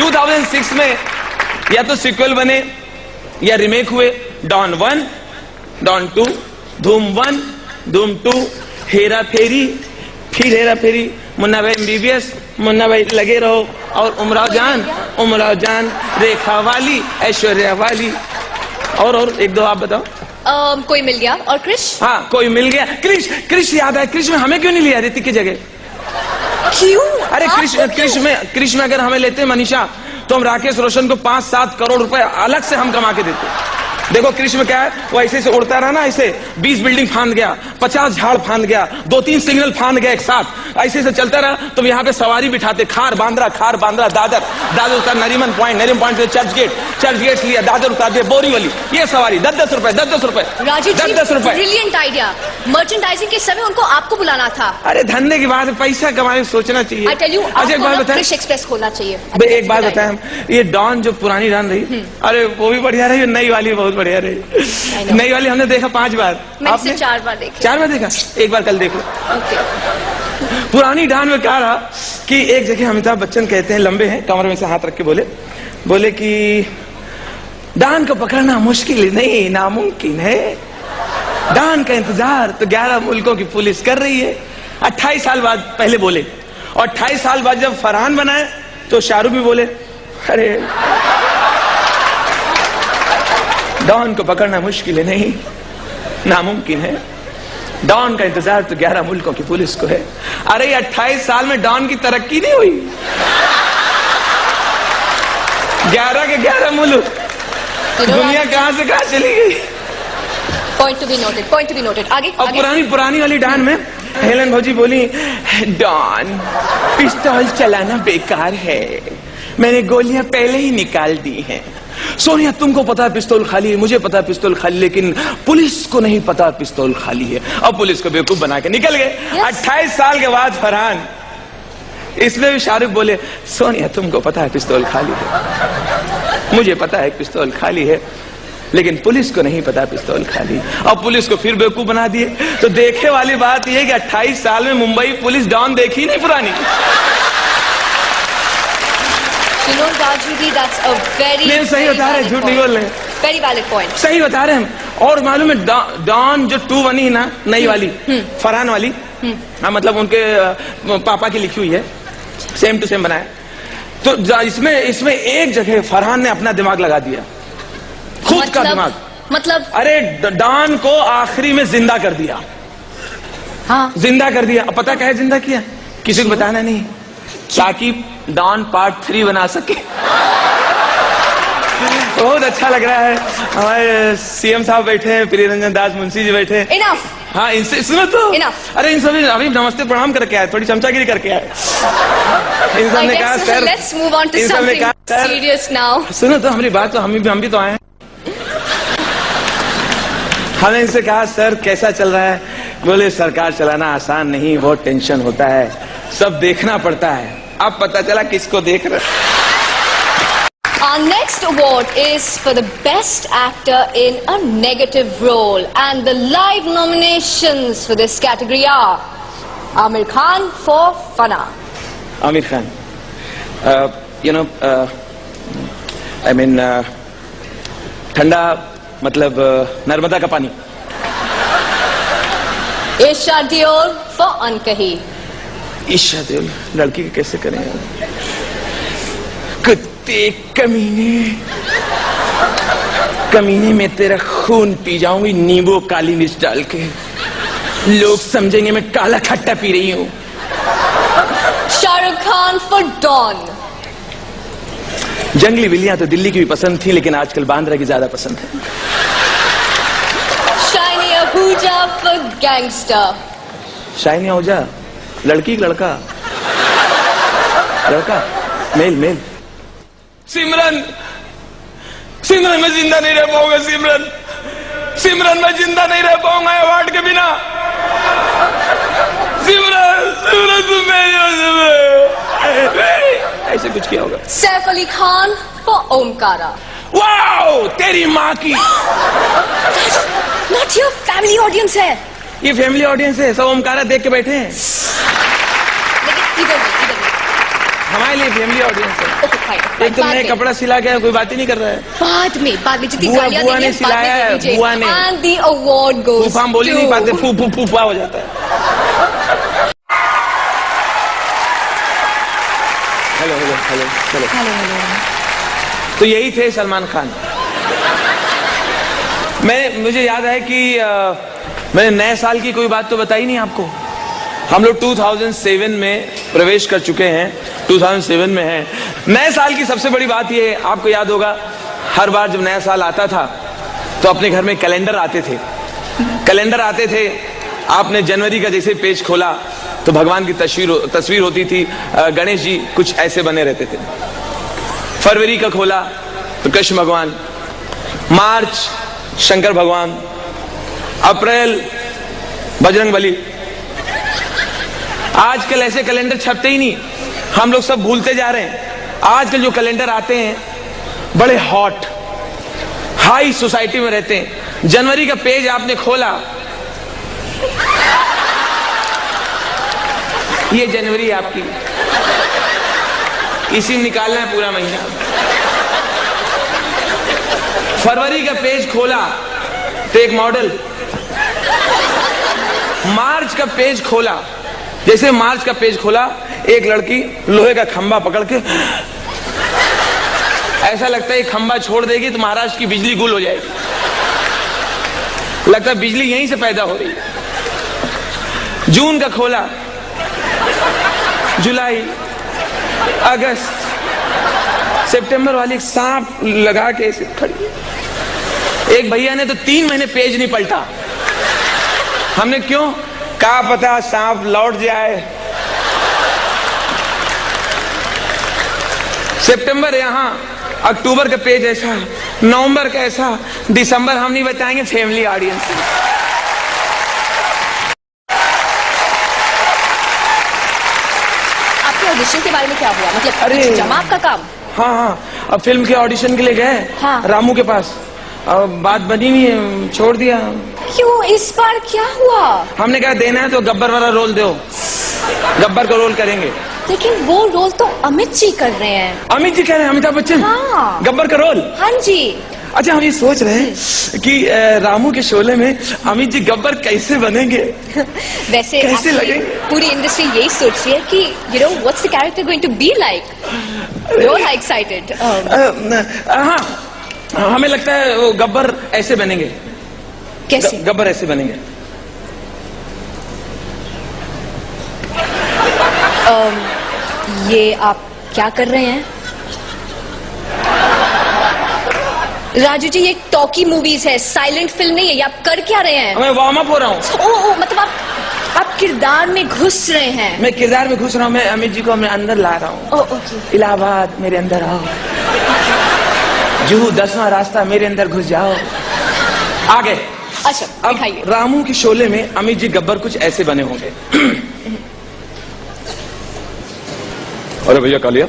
2006 में या तो सिक्वल बने या रिमेक हुए। डॉन 1, डॉन 2, धूम 1, धूम 2, हेरा फेरी, फिर हेरा फेरी, मुन्ना भाई MBBS, मुन्ना भाई लगे रहो, और उमराव जान, रेखा वाली, ऐश्वर्या वाली, और एक दो आप बताओ। कोई मिल गया, और क्रिश। हाँ, कोई मिल गया। क्रिश याद है, क्रिश में हमें क्यों नहीं लिया ऋतिक की जगह? क्यों? अरे क्रिश में अगर हमें लेते मनीषा, तो हम राकेश रोशन को 5-7 करोड़ रुपए अलग से हम कमा के देते। देखो क्रिश में क्या है, वो ऐसे उड़ता रहा ना, ऐसे 20 बिल्डिंग फांद गया, 50 झाड़ फांद गया, 2-3 सिग्नल फांद गया एक साथ, ऐसे से चलता रहा। तो यहाँ पे सवारी बिठाते, खार बांद्रा, दादर उतार, नरीमन पॉइंट से चर्च गेट लिया, दादर उतार दिया, बोरीवली, ये सवारी 10-10 रुपए, 10-10 रुपए, 10-10 रुपए। Brilliant idea. मर्चेंडाइजिंग के समय उनको आपको बुलाना था। अरे धंधे की बात है, पैसा कमाने सोचना चाहिए। I tell you, अच्छा एक बात बताएं, फिश एक्सप्रेस खोलना चाहिए। एक बात बताएं हम, ये डॉन जो पुरानी डॉन रही, अरे वो भी बढ़िया रही, नई वाली बहुत बढ़िया रही। नई वाली हमने देखा 5 बार, आपने 4 बार देखा। 4 बार देखा, एक बार कल देखो। पुरानी डॉन में क्या रहा कि एक जगह अमिताभ बच्चन कहते हैं, लंबे हैं, कमर में से हाथ रख के बोले कि डॉन को पकड़ना मुश्किल नहीं, नामुमकिन है। डॉन का इंतजार तो 11 मुल्कों की पुलिस कर रही है। 28 साल बाद पहले बोले, और 28 साल बाद जब फरहान बनाए तो शाहरुख भी बोले, अरे डॉन को पकड़ना मुश्किल है नहीं, नामुमकिन है। डॉन का इंतजार तो 11 मुल्कों की पुलिस को है। अरे 28 साल में डॉन की तरक्की नहीं हुई? 11 के 11 मुल्क, दुनिया कहां से कहां चली गई। Point to be noted. आगे। और पुरानी वाली डॉन में हेलन भौजी बोली, डॉन पिस्तौल चलाना बेकार है, मैंने गोलियां पहले ही निकाल दी हैं। सोनिया तुमको पता है पिस्तौल खाली है, मुझे पता है पिस्तौल खाली, लेकिन पुलिस को नहीं पता पिस्तौल खाली है। अब पुलिस को बेवकूफ बना के निकल गए। 28 साल के बाद फरहान, इसमें भी शाहरुख बोले, सोनिया तुमको पता है पिस्तौल खाली है, मुझे पता है पिस्तौल खाली है, लेकिन पुलिस को नहीं पता पिस्तौल खाली। अब पुलिस को फिर बेवकूफ बना दिए। तो देखे वाली बात यह कि 28 साल में मुंबई पुलिस डॉन देखी नहीं पुरानी। नहीं सही बता रहे, झूठ नहीं बोल रहे, वेरी वैलिड पॉइंट, सही बता रहे हम। और मालूम है डॉन जो 2 बनी ना, नई वाली, फरहान वाली, हाँ मतलब उनके पापा की लिखी हुई है, सेम टू सेम बनाया। तो इसमें एक जगह फरहान ने अपना दिमाग लगा दिया, खुद का दिमाग। मतलब अरे डॉन को आखिरी में जिंदा कर दिया। हाँ, जिंदा कर दिया। अब पता क्या है जिंदा किया? किसी को बताना नहीं, ताकि डॉन पार्ट 3 बना सके। बहुत अच्छा लग रहा है। हमारे CM साहब बैठे हैं, प्रियरंजन दास मुंशी जी बैठे हैं। इनफ। हाँ, इनसे सुनो तो। Enough. अरे इन सभी अभी नमस्ते प्रणाम करके आए, थोड़ी चमचागिरी करके आए। इन सब ने कहा sir, let's move on to something serious now. सुनो तो हमारी बात, तो हम भी तो आए हैं। हमने इनसे कहा सर कैसा चल रहा है? बोले सरकार चलाना आसान नहीं, बहुत टेंशन होता है, सब देखना पड़ता है। अब पता चला किसको देख रहे। Our next award is for the best actor in a negative role, and the live nominations for this category are Amir Khan for Fana. Amir Khan, I mean, ठंडा मतलब नर्मदा का पानी। Isha Deol for Ankahi. Esha Deol लड़की के कैसे करें? कुत्ते कमीने में तेरा खून पी जाऊंगी नींबू काली मिर्च डाल के, लोग समझेंगे मैं काला खट्टा पी रही हूं। Shahrukh Khan for Dawn. जंगली बिल्लियां तो दिल्ली की भी पसंद थी, लेकिन आजकल बांद्रा की ज्यादा पसंद है। Shiny Ahuja for Gangster. Shiny Ahuja लड़की लड़का? मेल। सिमरन मैं जिंदा नहीं रह पाऊंगा। सिमरन मैं जिंदा नहीं रह पाऊंगा अवार्ड के बिना। सिमरन तुम ऐसे कुछ किया होगा। Saif Ali Khan for Omkara. Wow, तेरी माँ की। Not your family audience है। ये फैमिली ऑडियंस है, सब ओमकारा देख के बैठे हैं। लेकिन इधर हमारे लिए फैमिली ऑडियंस है। Okay, fine. एक तो नए कपड़ा सिला के कोई बात ही नहीं कर रहा है। बाद में जितनी गालियां बुआ ने देंगे, बाद में सिलाया है, दे दीजिए। बुआ ने। And the award goes फूफा हम बोल ही नहीं to- पाते, फू फू फूफा हो जाता है। Hello hello hello hello. Hello hello. तो यही थे सलमान खान। मुझे याद है कि मैंने नए साल की कोई बात तो बताई नहीं आपको। हम लोग 2007 में प्रवेश कर चुके हैं, 2007 में हैं। नए साल की सबसे बड़ी बात ये, आपको याद होगा, हर बार जब नया साल आता था तो अपने घर में कैलेंडर आते थे। कैलेंडर आते थे, आपने जनवरी का जैसे पेज खोला तो भगवान की तस्वीर होती थी, गणेश जी कुछ ऐसे बने रहते थे। फरवरी का खोला तो कृष्ण भगवान, मार्च शंकर भगवान, अप्रैल बजरंगबली। आजकल ऐसे कैलेंडर छपते ही नहीं, हम लोग सब भूलते जा रहे हैं। आजकल जो कैलेंडर आते हैं बड़े हॉट हाई सोसाइटी में रहते हैं। जनवरी का पेज आपने खोला, ये जनवरी आपकी, इसी में निकालना है पूरा महीना। फरवरी का पेज खोला तो एक मॉडल, मार्च का पेज खोला, जैसे मार्च का पेज खोला एक लड़की लोहे का खंबा पकड़ के, ऐसा लगता है खंबा छोड़ देगी तो महाराष्ट्र की बिजली गुल हो जाएगी, लगता है बिजली यहीं से पैदा हो रही है। जून का खोला, जुलाई, अगस्त, सितंबर वाली सांप लगा के ऐसे खड़ी। एक भैया ने तो 3 महीने पेज नहीं पलटा। हमने क्यों कहा, पता सांप लौट जाए। सितंबर यहां, अक्टूबर का पेज ऐसा, नवंबर का ऐसा, दिसंबर हम नहीं बताएंगे, फैमिली ऑडियंस। आपके ऑडिशन के बारे में क्या हुआ, मतलब अरे जमा आपका काम? हाँ, अब फिल्म के ऑडिशन के लिए गए। हाँ। रामू के पास, अब बात बनी नहीं, छोड़ दिया। क्यों, इस बार क्या हुआ? हमने कहा देना है तो गब्बर वाला रोल दो, गब्बर का रोल करेंगे। लेकिन वो रोल तो अमित जी कर रहे हैं। अमित जी कह रहे हैं, अमिताभ बच्चन हाँ। गब्बर का रोल। हाँ जी। अच्छा, हम ये सोच रहे हैं कि रामू के शोले में अमित जी गब्बर कैसे बनेंगे, वैसे कैसे लगेंगे? पूरी इंडस्ट्री यही सोच रही है कि you know what's the character going to be like. You are excited? हाँ, हमें लगता है वो गब्बर ऐसे बनेंगे। कैसे? गब्बर ऐसे बनेंगे। ये आप क्या कर रहे हैं राजू जी? ये टॉकी मूवीज है, साइलेंट फिल्म नहीं है। ये आप कर क्या रहे हैं? मैं वार्म अप हो रहा हूँ। ओ, मतलब आप किरदार में घुस रहे हैं। मैं किरदार में घुस रहा हूँ, मैं अमित जी को मैं अंदर ला रहा हूँ। ओके। इलाहाबाद मेरे अंदर आओ, जुहू 10वां रास्ता मेरे अंदर घुस जाओ। आगे अच्छा, अब दिखाइए। रामू के शोले में अमित जी गब्बर कुछ ऐसे बने होंगे। अरे भैया कालिया,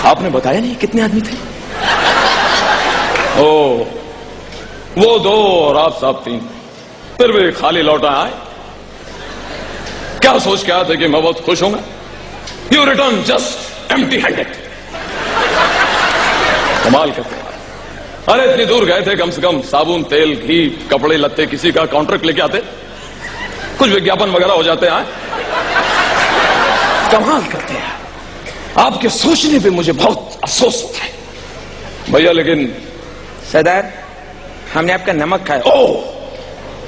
आपने बताया नहीं कितने आदमी थे? ओ, वो 2 और आप साहब 3, फिर भी खाली लौटा आए। क्या सोच के आए थे कि मैं बहुत खुश होऊंगा? You return just empty handed. कमाल करते हैं। अरे इतनी दूर गए थे, कम से कम साबुन, तेल, घी, कपड़े लत्ते, किसी का कॉन्ट्रैक्ट लेके आते, कुछ विज्ञापन वगैरह हो जाते हैं। कमाल करते हैं, आपके सोचने पे मुझे बहुत अफसोस होता है भैया। लेकिन सरदार, हमने आपका नमक खाया। ओह,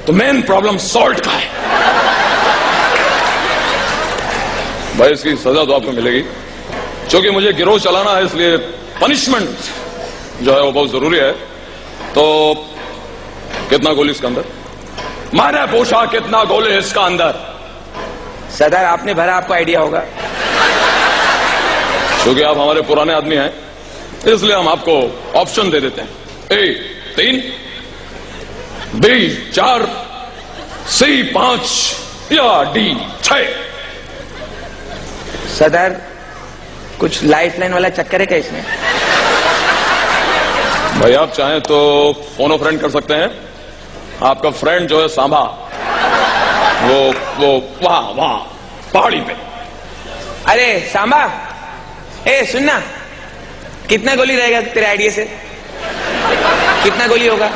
तो मेन प्रॉब्लम सॉल्ट का है। भाई इसकी सजा तो आपको मिलेगी, क्योंकि मुझे गिरोह चलाना है, इसलिए पनिशमेंट जो है वो बहुत जरूरी है। तो कितना गोली इसका अंदर? मैंने पूछा कितना गोली इसका अंदर? सरदार आपने भरा, आपको आइडिया होगा। क्योंकि आप हमारे पुराने आदमी हैं, इसलिए हम आपको ऑप्शन दे देते हैं। ए 3, बी 4, सी 5 या डी 6। सरदार कुछ लाइफलाइन वाला चक्कर है क्या इसमें? भाई आप चाहें तो फोनो फ्रेंड कर सकते हैं। आपका फ्रेंड जो है सांभा, वो वहां पहाड़ी पे, अरे सांबा, ए सुनना, कितना गोली रहेगा तेरे आइडिया से? कितना गोली होगा?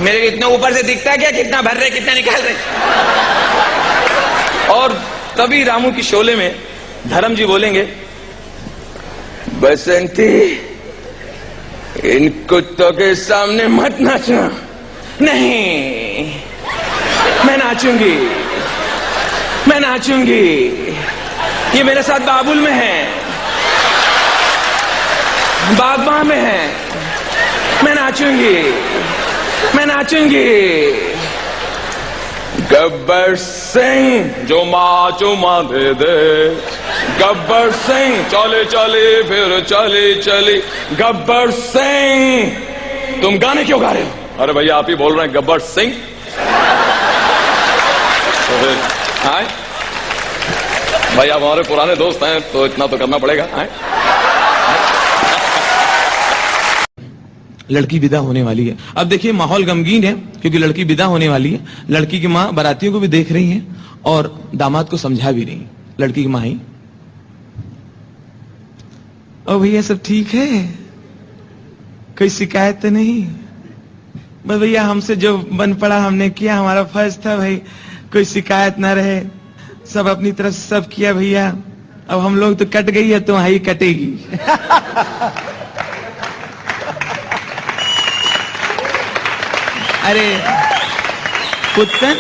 मेरे को इतना ऊपर से दिखता है क्या? कितना भर रहे, कितना निकाल रहे? और तभी रामू की शोले में धर्म जी बोलेंगे, बसंती इन कुत्तों के सामने मत नाचना। नहीं, मैं नाचूंगी, मैं नाचूंगी। ये मेरे साथ बाबुल में है, बागबान में है। मैं नाचूंगी, मैं नाचूंगी। गब्बर सिंह जो माँ चुमा दे दे, गब्बर सिंह चले चले फिर चले चले। गब्बर सिंह, तुम गाने क्यों गा रहे हो? अरे भैया आप ही बोल रहे हैं गब्बर सिंह। तो फिर हाँ भाई, आप हमारे पुराने दोस्त हैं तो इतना तो करना पड़ेगा। लड़की विदा होने वाली है। अब देखिए माहौल गमगीन है क्योंकि लड़की विदा होने वाली है। लड़की की माँ बारातियों को भी देख रही है और दामाद को समझा भी रही। लड़की की माँ ही, ओ भैया सब ठीक है, कोई शिकायत तो नहीं? बस भैया हमसे जो बन पड़ा हमने किया, हमारा फर्ज था भाई, कोई शिकायत ना रहे। सब अपनी तरफ से सब किया भैया। अब हम लोग तो कट गई है तो वहां ही कटेगी। अरे पुत्तन,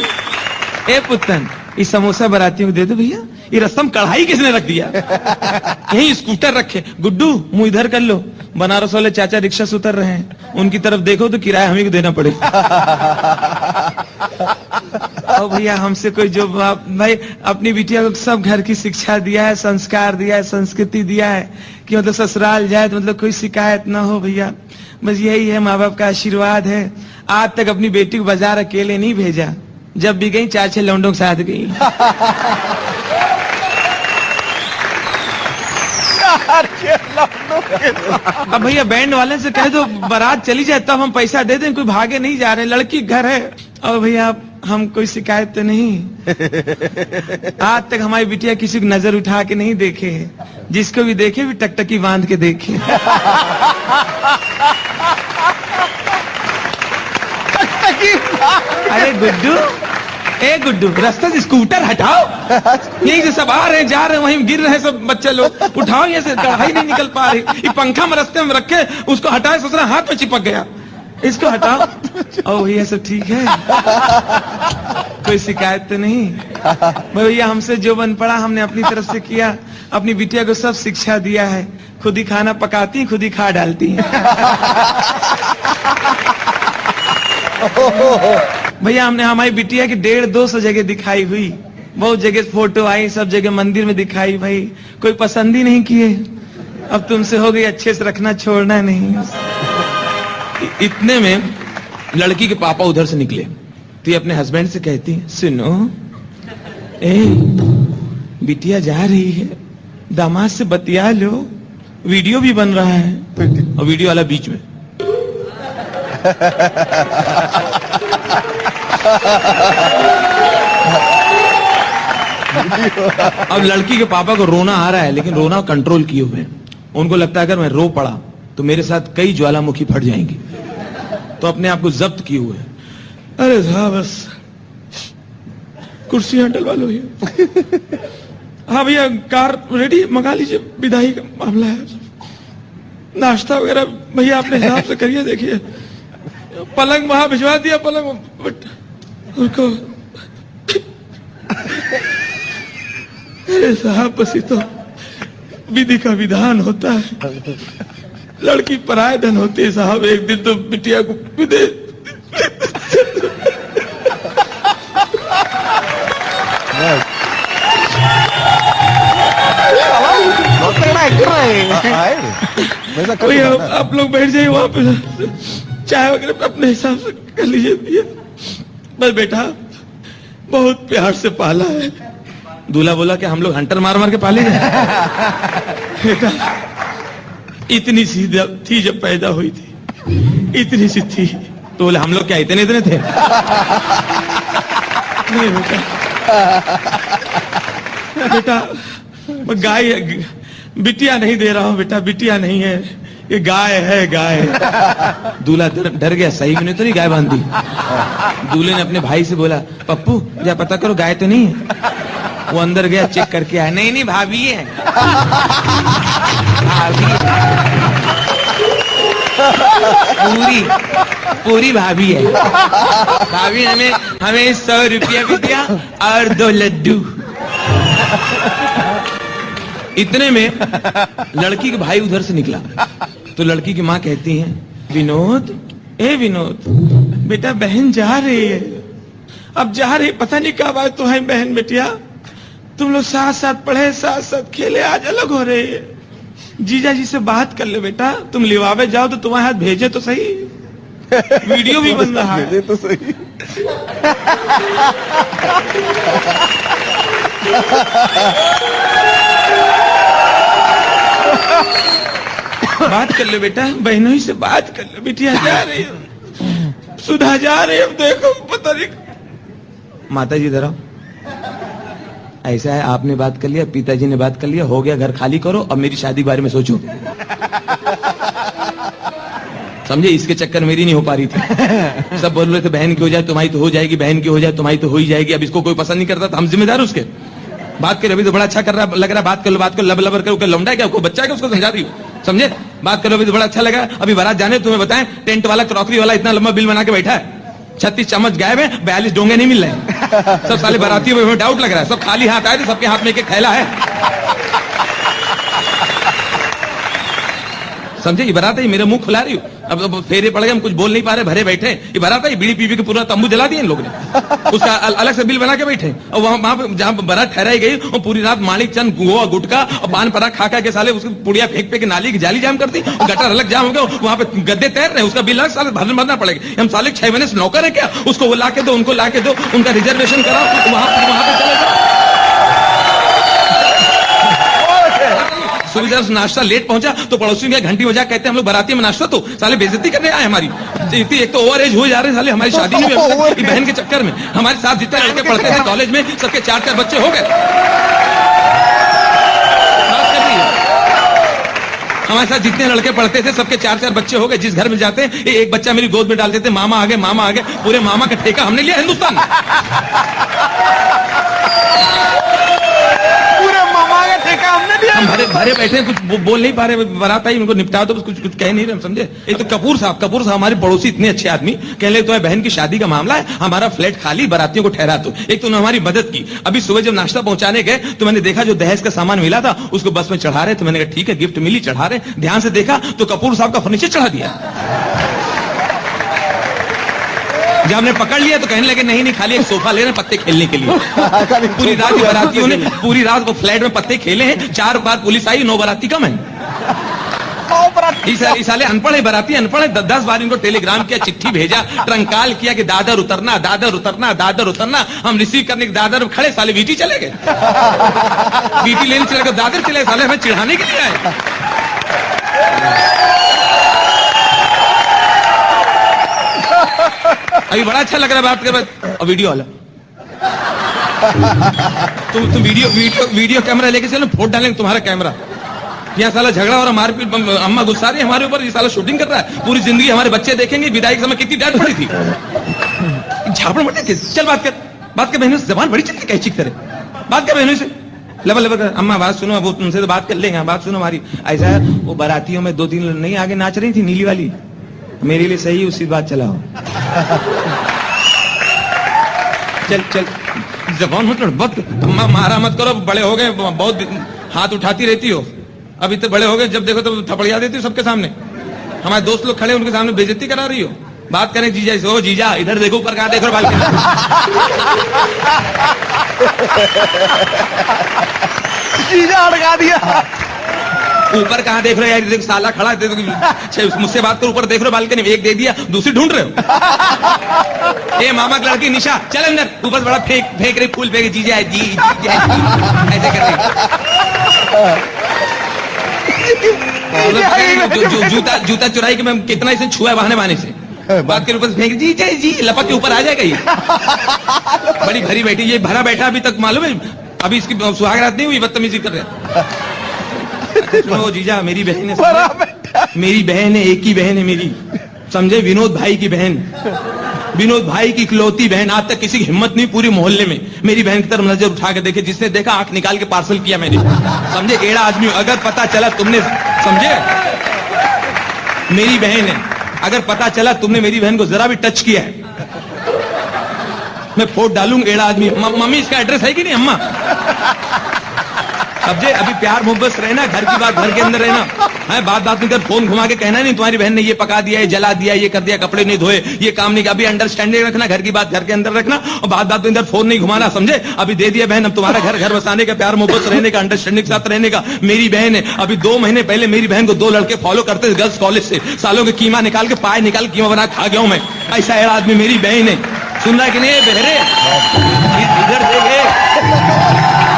ए पुत्तन, ये समोसा बारातियों को दे दो भैया। ये रसम कढ़ाई किसने रख दिया? यही स्कूटर रखे। गुड्डू मुंह इधर कर लो, बनारस वाले चाचा रिक्शा से उतर रहे हैं, उनकी तरफ देखो तो किराया हमें को देना पड़ेगा। और भैया हमसे कोई जो भाई अपनी बिटिया को सब घर की शिक्षा दिया है, संस्कार दिया है, संस्कृति दिया है कि मतलब ससुराल जाए तो मतलब कोई शिकायत ना हो भैया। बस यही है, माँ बाप का आशीर्वाद है। आज तक अपनी बेटी को बाजार अकेले नहीं भेजा, जब भी गई 4-6 लौंडों के साथ गई। अब भैया बैंड वाले से कह दो बारात चली जाए तब हम पैसा दे दें, कोई भागे नहीं जा रहे, लड़की घर है। और भैया हम कोई शिकायत तो नहीं। आज तक हमारी बिटिया किसी को नजर उठा के नहीं देखे है, जिसको भी देखे भी टकटकी बांध के देखे। अरे गुड्डू, ए गुड्डू, रास्ते से स्कूटर हटाओ। यही से सब आ रहे हैं जा रहे हैं, वहीं गिर रहे हैं सब बच्चे लोग। उठाओ, ये से कढ़ाई नहीं निकल पा रही। ये पंखा में रास्ते में रखे, उसको हटाए, ससुरा हाथ में चिपक गया। इसको हटाओ। ओ भैया सब ठीक है, कोई शिकायत तो नहीं? भैया हमसे जो बन पड़ा हमने अपनी तरफ से किया। अपनी बिटिया को सब शिक्षा दिया है, खुद ही खाना पकाती, खुद ही खा डालती है। भैया हमने हमारी बिटिया की 150-200 जगह दिखाई हुई, बहुत जगह फोटो आई, सब जगह मंदिर में दिखाई। भाई कोई पसंद ही नहीं किए। अब तुमसे हो गई, अच्छे से रखना, छोड़ना नहीं। इतने में लड़की के पापा उधर से निकले तो ये अपने हस्बैंड से कहती है, सुनो ए, बिटिया जा रही है, दामाद से बतिया लो, वीडियो भी बन रहा है। और वीडियो वाला बीच में। अब लड़की के पापा को रोना आ रहा है, लेकिन रोना कंट्रोल किए हुए। उनको लगता है अगर मैं रो पड़ा तो मेरे साथ कई ज्वालामुखी फट जाएंगी, तो अपने आप को जब्त किए हुए। अरे साहब बस कुर्सियां डलवा लो ये। हाँ भैया कार रेडी, मंगा लीजिए, विदाई का मामला है। नाश्ता वगैरह भैया अपने हिसाब से करिए। देखिए पलंग वहां भिजवा दिया, पलंग उनको। अरे साहब बस ये तो विधि का विधान होता है, लड़की पराये धन होती है साहब। एक दिन तो बिटिया को विदे आप लोग बैठ जाइए वहां पे, चाय वगैरह अपने हिसाब से कर लीजिए। बस बेटा बहुत प्यार से पाला है। दूल्हा बोला कि हम लोग हंटर मार मार के पाले गए। बेटा इतनी सी थी जब पैदा हुई थी, इतनी सी थी। तो बोले हम लोग क्या इतने इतने थे? नहीं बेटा, बेटा मैं गाय बिटिया नहीं दे रहा हूँ बेटा, बिटिया नहीं है, ये गाय है गाय। दूल्हा डर गया, सही में तो नहीं गाय बांध दी। दूल्हे ने अपने भाई से बोला, पप्पू जा पता करो गाय तो नहीं है। वो अंदर गया, चेक करके आया, नहीं नहीं भाभी है, भाभी पूरी पूरी भाभी है। भाभी हमें 100 रुपया भी दिया और 2 लड्डू। इतने में लड़की के भाई उधर से निकला तो लड़की की माँ कहती है, विनोद, ए विनोद, बेटा बहन जा रही है, अब जा रही, पता नहीं कब आए तुम्हारी बहन बेटिया, तुम लोग साथ साथ पढ़े, साथ साथ खेले, आज अलग हो रहे है। जीजा जी से बात कर ले बेटा, तुम लिवावे जाओ तो तुम्हारे हाथ भेजे तो सही, वीडियो भी बन रहा है। भेजे तो सही। बात कर ले बेटा, बहनों ही से बात कर ले, बिटिया जा रही है, सुधा जा रही है, अब देखो पता नहीं। माता जी जरा ऐसा है, आपने बात कर लिया, पिताजी ने बात कर लिया, हो गया, घर खाली करो, अब मेरी शादी के बारे में सोचो। समझे, इसके चक्कर मेरी नहीं हो पा रही थी। सब बोल रहे थे बहन की हो जाए तुम्हारी तो हो जाएगी, बहन की हो जाए तुम्हारी तो हो ही जाएगी। अब इसको कोई पसंद नहीं करता तो हम जिम्मेदार उसके। बात करे, अभी तो बड़ा अच्छा कर रहा लग रहा, बात कर लो, बात कर, लब लबर कर, लौंडा क्या, कोई बच्चा है क्या, उसको समझा रही हो, समझे, बात करो, अभी तो बड़ा अच्छा लगा। अभी बारात जाने, तुम्हें बताएं, टेंट वाला, क्रॉकरी वाला इतना लंबा बिल बना के बैठा है, 36 चम्मच गायब है, 42 डोंगे नहीं मिल रहे। सब साले बारातियों में डाउट लग रहा है, सब खाली हाथ आए थे, सबके हाथ में एक थैला है। समझे, ये बारात है, मेरा मुंह खुला रही हूँ, अब फेरे पड़ गए, हम कुछ बोल नहीं पा रहे, भरे बैठे। ये बारात है, बीड़ी पी के पूरा तंबू जला दिया इन लोगों ने, उसका अलग से बिल बना के बैठे। और वहां पे जहां बारात ठहराई गई, और पूरी रात माणिक चंद गोवा गुटका और पान पराग खा के साले उसकी पुड़िया फेंक के नाली की जाली जाम कर दी, गटर अलग जाम हो गया, वहां पे गद्दे तैर रहे, उसका बिल साले भरना पड़ेगा। हम साले 6 महीने से नौकर है क्या, उसको वो ला के दो, उनको ला के दो, उनका रिजर्वेशन कराओ, वहां पे चले जाओ। सुविधा से नाश्ता लेट पहुंचा तो पड़ोसी में घंटी बजा, कहते हैं हम लोग बाराती में नाश्ता, तो साले बेइज्जती करने आए हमारी। एक तो ओवर एज हो जा रहे, साले हमारी शादी नहीं हुई बहन के चक्कर में। हमारे साथ जितने लड़के पढ़ते थे कॉलेज में, सबके 4-4 बच्चे हो गए। हमारे साथ जितने लड़के पढ़ते थे सबके 4-4 बच्चे हो गए। जिस घर में जाते हैं एक बच्चा मेरी गोद में डाल देते, मामा आ गए, मामा आ गए, पूरे मामा का ठेका हमने लिया हिंदुस्तान में। हम भरे बैठे हैं, कुछ बोल नहीं पा रहे, बारात आई, उनको निपटा दो, कुछ कह नहीं रहे, हम समझे। एक तो कपूर साहब हमारे पड़ोसी, इतने अच्छे आदमी, कह ले तुम्हारी बहन की शादी का मामला है, हमारा फ्लैट खाली, बारातियों को ठहरा दो। एक तो उन्होंने हमारी मदद की। अभी सुबह जब नाश्ता पहुंचाने गए तो मैंने देखा जो दहेज का सामान मिला था उसको बस में चढ़ा रहे, तो मैंने कहा ठीक है, गिफ्ट मिली, चढ़ा रहे। ध्यान से देखा तो कपूर साहब का फर्नीचर चढ़ा दिया। जब हमने पकड़ लिया तो कहने लगे नहीं खाली एक सोफा ले रहे हैं पत्ते खेलने के लिए। पूरी रात बारातियों ने पूरी रात वो फ्लैट में पत्ते खेले हैं। 4 बार पुलिस आई, 9 बाराती कम है। इस साले अनपढ़ है, बाराती अनपढ़ है। 10 बार इनको टेलीग्राम किया, चिट्ठी भेजा, ट्रंकाल किया कि दादर उतरना, दादर उतरना, दादर उतरना। हम रिसीव करने के दादर खड़े, साले वीटी चले गए। वीटी लेने चले गए, दादर चले, साले हमें चिढ़ाने के लिए आए। अभी बड़ा अच्छा लग रहा है बात कर, वीडियो वाला तुम वीडियो कैमरा लेके चलो, फोटो डालेंगे तुम्हारा कैमरा। यहाँ साला झगड़ा और मारपीट, अम्मा गुस्सा रही है हमारे ऊपर, ये साला शूटिंग कर रहा है। पूरी जिंदगी हमारे बच्चे देखेंगे विदाई के समय कितनी डांट पड़ी थी। झापड़ मटे, चल बात कर बहनों से, जबान बड़ी चलती कैची करे, बात कर बहनों से, लबर लबर कर। अम्मा बात सुनो, वो तुमसे तो बात कर लेंगे, बात सुनो हमारी। ऐसा है, वो बारातियों में 2-3 नहीं आगे नाच रही थी, नीली वाली, मेरे लिए सही उसी बात चलाओ। चल जबान मत बक, मारा मत करो, बड़े हो गए, बहुत हाथ उठाती रहती हो। अभी तो बड़े हो गए, जब देखो तो थपड़िया देती हो सबके सामने। हमारे दोस्त लोग खड़े, उनके सामने बेइज्जती करा रही हो। बात करें जीजा से, ओ जीजा इधर देखो, ऊपर कहां देख रहे हो, बालकनी जीजा अड़का दिया, ऊपर कहां देख रहे हो यार, देख साला खड़ा है, मुझसे बात कर, ऊपर देख रहे हो बालकनी में, एक दे दिया, दूसरी ढूंढ रहे हो। ए मामा की लड़की निशा, चल अंदर, ऊपर बड़ा फेंक रही, फूल फेंक, जीजा है जी, ऐसे कर रही। जूता चुराई के मैं कितना इसे छुआ बहाने से, बात के ऊपर फेंक, जी लपक के ऊपर आ जाएगा ये। बड़ी भरी बैठी, ये भरा बैठा अभी तक मालूम है, अभी इसकी सुहागरात नहीं हुई, बदतमीजी कर रहे हैं। सुनो जीजा, मेरी बहन है, मेरी बहन है, एक ही बहन है मेरी, समझे? विनोद भाई की बहन, विनोद भाई की इकलौती बहन। आज तक किसी की हिम्मत नहीं पूरे मोहल्ले में मेरी बहन की तरफ नजर उठा के देखे। जिसने देखा आंख निकाल के पार्सल किया मैंने, समझे? एड़ा आदमी हूं। अगर पता चला तुमने, समझे, मेरी बहन है, अगर पता चला तुमने मेरी बहन को जरा भी टच किया है, मैं फोट डालूंगा। एड़ा आदमी। मम्मी इसका एड्रेस है कि नहीं अम्मा? समझे? अभी प्यार मोहब्बत से रहना, घर की बात घर के अंदर रहना है। बात बात में फोन घुमा के कहना नहीं तुम्हारी बहन ने ये पका दिया, ये जला दिया, ये कर दिया, कपड़े नहीं धोए, ये काम नहीं किया। अभी अंडरस्टैंडिंग रखना, घर की बात घर के अंदर रखना, और बात बात में इधर फोन नहीं घुमाना, समझे? अभी दे दिया बहन, अब तुम्हारा घर घर बसाने का, प्यार मोहब्बत से रहने का, अंडरस्टैंडिंग के साथ रहने का। मेरी बहन है। अभी 2 महीने पहले मेरी बहन को 2 लड़के फॉलो करते थे गर्ल्स कॉलेज से, सालों के कीमा निकाल के, पाए निकाल के कीमा बना खा गया हूं मैं। ऐसा एड़ा आदमी मेरी बहन है। सुन रहा है कि नहीं बहरे? इधर देखे,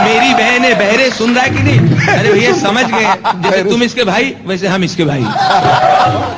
मेरी बहन है, बहरे। सुन रहा है कि नहीं? अरे भैया समझ गए, जैसे तुम इसके भाई वैसे हम इसके भाई।